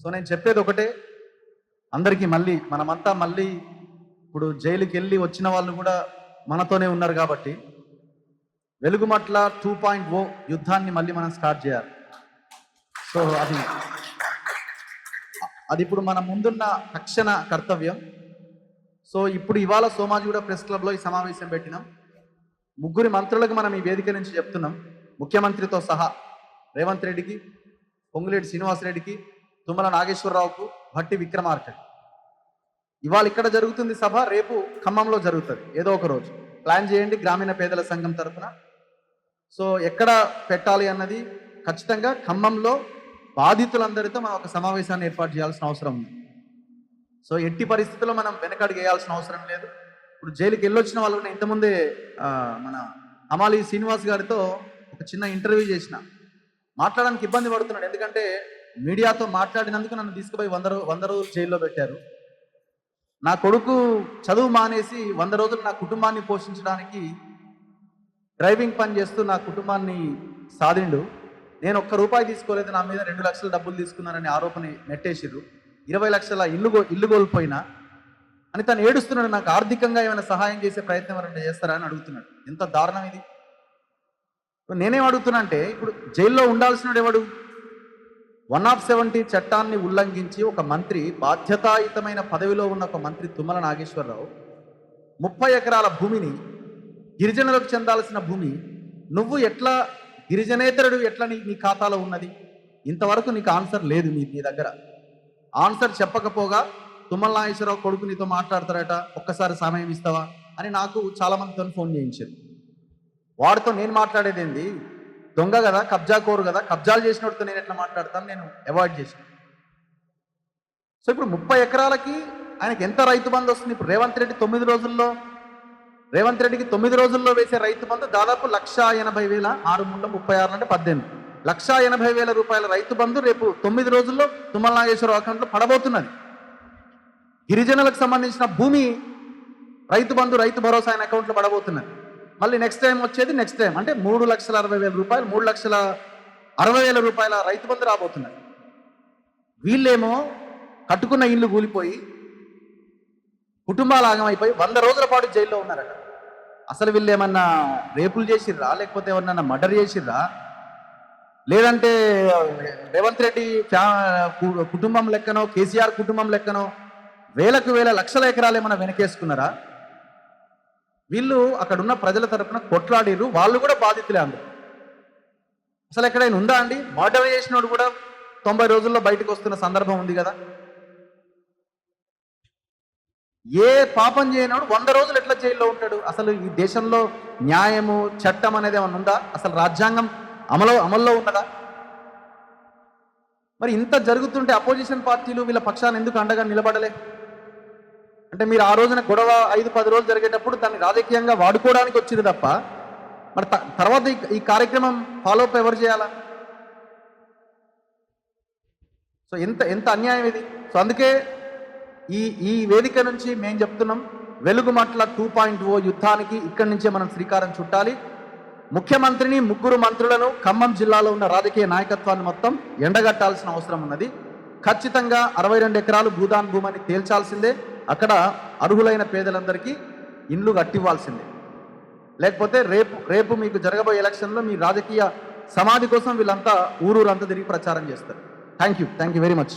So నేను చెప్పేది ఒకటే, అందరికీ మనమంతా మళ్ళీ ఇప్పుడు జైలుకి వెళ్ళి వచ్చిన వాళ్ళు కూడా మనతోనే ఉన్నారు కాబట్టి వెలుగుమట్ల 2.0 యుద్ధాన్ని మళ్ళీ మనం స్టార్ట్ చేయాలి. సో అది ఇప్పుడు మన ముందున్న తక్షణ కర్తవ్యం. సో ఇప్పుడు ఇవాళ సోమాజిగూడ ప్రెస్ క్లబ్లో ఈ సమావేశం పెట్టినాం. ముగ్గురి మంత్రులకు మనం ఈ వేదిక నుంచి చెప్తున్నాం, ముఖ్యమంత్రితో సహా రేవంత్ రెడ్డికి, పొంగులేటి శ్రీనివాసరెడ్డికి, తుమ్మల నాగేశ్వరరావుకు, భట్టి విక్రమార్కకి. ఇవాళ ఇక్కడ జరుగుతుంది సభ, రేపు ఖమ్మంలో జరుగుతుంది. ఏదో ఒక రోజు ప్లాన్ చేయండి గ్రామీణ పేదల సంఘం తరఫున. సో ఎక్కడ పెట్టాలి అన్నది ఖచ్చితంగా ఖమ్మంలో బాధితులందరితో మనం ఒక సమావేశాన్ని ఏర్పాటు చేయాల్సిన అవసరం ఉంది. సో ఎట్టి పరిస్థితుల్లో మనం వెనకడుగు వేయాల్సిన అవసరం లేదు. ఇప్పుడు జైలుకి వెళ్ళొచ్చిన వాళ్ళని ఇంతకుముందే మన అమాలి శ్రీనివాస్ గారితో ఒక చిన్న ఇంటర్వ్యూ చేసిన, మాట్లాడడానికి ఇబ్బంది పడుతున్నాడు. ఎందుకంటే మీడియాతో మాట్లాడినందుకు నన్ను తీసుకుపోయి 100 రోజులు జైల్లో పెట్టారు. నా కొడుకు చదువు మానేసి 100 రోజులు నా కుటుంబాన్ని పోషించడానికి డ్రైవింగ్ పని చేస్తూ నా కుటుంబాన్ని సాధిండు. నేను ఒక్క రూపాయి తీసుకోలేదు, నా మీద 2 లక్షల డబ్బులు తీసుకున్నారని ఆరోపణ నెట్టేసిర్రు. 20 లక్షల ఇల్లు కోల్పోయినా అని తను ఏడుస్తున్నాడు. నాకు ఆర్థికంగా ఏమైనా సహాయం చేసే ప్రయత్నం ఎవరైనా చేస్తారా అని అడుగుతున్నాడు. ఎంత దారుణం ఇది! నేనేం అడుగుతున్నా అంటే, ఇప్పుడు జైల్లో ఉండాల్సిన ఎవడు? 170 చట్టాన్ని ఉల్లంఘించి ఒక మంత్రి, బాధ్యతాయుతమైన పదవిలో ఉన్న ఒక మంత్రి తుమ్మల నాగేశ్వరరావు 30 ఎకరాల భూమిని, గిరిజనులకు చెందాల్సిన భూమి, నువ్వు ఎట్లా గిరిజనేతరుడు ఎట్లా నీ ఖాతాలో ఉన్నది? ఇంతవరకు నీకు ఆన్సర్ లేదు. నీ దగ్గర ఆన్సర్ చెప్పకపోగా తుమ్మల నాగేశ్వరరావు కొడుకు నీతో మాట్లాడతారట, ఒక్కసారి సమయం ఇస్తావా అని నాకు చాలా మందితో ఫోన్ చేయించారు. వాడితో నేను మాట్లాడేది ఏంది? దొంగ కదా, కబ్జా కోరు కదా, కబ్జాలు చేసినోడితో నేను ఎట్లా మాట్లాడతాను? నేను అవాయిడ్ చేసిన. సో ఇప్పుడు 30 ఎకరాలకి ఆయనకి ఎంత రైతు బంధు వస్తుంది? ఇప్పుడు రేవంత్ రెడ్డికి 9 రోజుల్లో వేసే రైతు బంధు దాదాపు 1,80,000, 6×36 అంటే 18, 1,80,000 రూపాయల రైతు బంధు రేపు 9 రోజుల్లో తుమ్మల నాగేశ్వరరావు అకౌంట్లో పడబోతున్నది. గిరిజనులకు సంబంధించిన భూమి రైతు బంధు, రైతు భరోసా ఆయన అకౌంట్లో పడబోతున్నది. మళ్ళీ నెక్స్ట్ టైం అంటే 3,60,000 రూపాయలు, 3,60,000 రూపాయల రైతు బంధు రాబోతున్నది. వీళ్ళేమో కట్టుకున్న ఇల్లు కూలిపోయి, కుటుంబాలు ఆగమైపోయి 100 రోజుల పాటు జైల్లో ఉన్నారట. అసలు వీళ్ళు ఏమన్నా రేపులు చేసిర్రా, లేకపోతే ఎవరన్నా మర్డర్ చేసిర్రా, లేదంటే రేవంత్ రెడ్డి కుటుంబం లెక్కనో, కేసీఆర్ కుటుంబం లెక్కనో వేల లక్షల ఎకరాలు ఏమన్నా వెనకేసుకున్నారా? వీళ్ళు అక్కడున్న ప్రజల తరపున కొట్లాడిర్రు, వాళ్ళు కూడా బాధితులే. అందరూ అసలు ఎక్కడైనా ఉందా అండి? మర్డర్ చేసినోడు కూడా 90 రోజుల్లో బయటకు వస్తున్న సందర్భం ఉంది కదా. ఏ పాపం చేయనోడు 100 రోజులు ఎట్లా జైల్లో ఉంటాడు? అసలు ఈ దేశంలో న్యాయము, చట్టం అనేది ఏమన్నా ఉందా? అసలు రాజ్యాంగం అమల్లో ఉన్నదా? మరి ఇంత జరుగుతుంటే అపోజిషన్ పార్టీలు వీళ్ళ పక్షాన్ని ఎందుకు అండగా నిలబడలే? అంటే మీరు ఆ రోజున గొడవ 5-10 రోజులు జరిగేటప్పుడు దాన్ని రాజకీయంగా వాడుకోవడానికి వచ్చింది తప్ప, మరి తర్వాత ఈ కార్యక్రమం ఫాలోఅప్ ఎవరు చేయాలా? సో ఎంత అన్యాయం ఇది! సో అందుకే ఈ వేదిక నుంచి మేము చెప్తున్నాం, వెలుగుమట్ల 2.0 యుద్ధానికి ఇక్కడి నుంచే మనం శ్రీకారం చుట్టాలి. ముఖ్యమంత్రిని, 3 మంత్రులను, ఖమ్మం జిల్లాలో ఉన్న రాజకీయ నాయకత్వాన్ని మొత్తం ఎండగట్టాల్సిన అవసరం ఉన్నది. ఖచ్చితంగా 62 ఎకరాలు భూదాన్ భూమని తేల్చాల్సిందే. అక్కడ అర్హులైన పేదలందరికీ ఇండ్లు కట్టివ్వాల్సిందే. లేకపోతే రేపు మీకు జరగబోయే ఎలక్షన్లో మీ రాజకీయ సమాధి కోసం వీళ్ళంతా ఊరూరంతా తిరిగి ప్రచారం చేస్తారు. Thank you very much.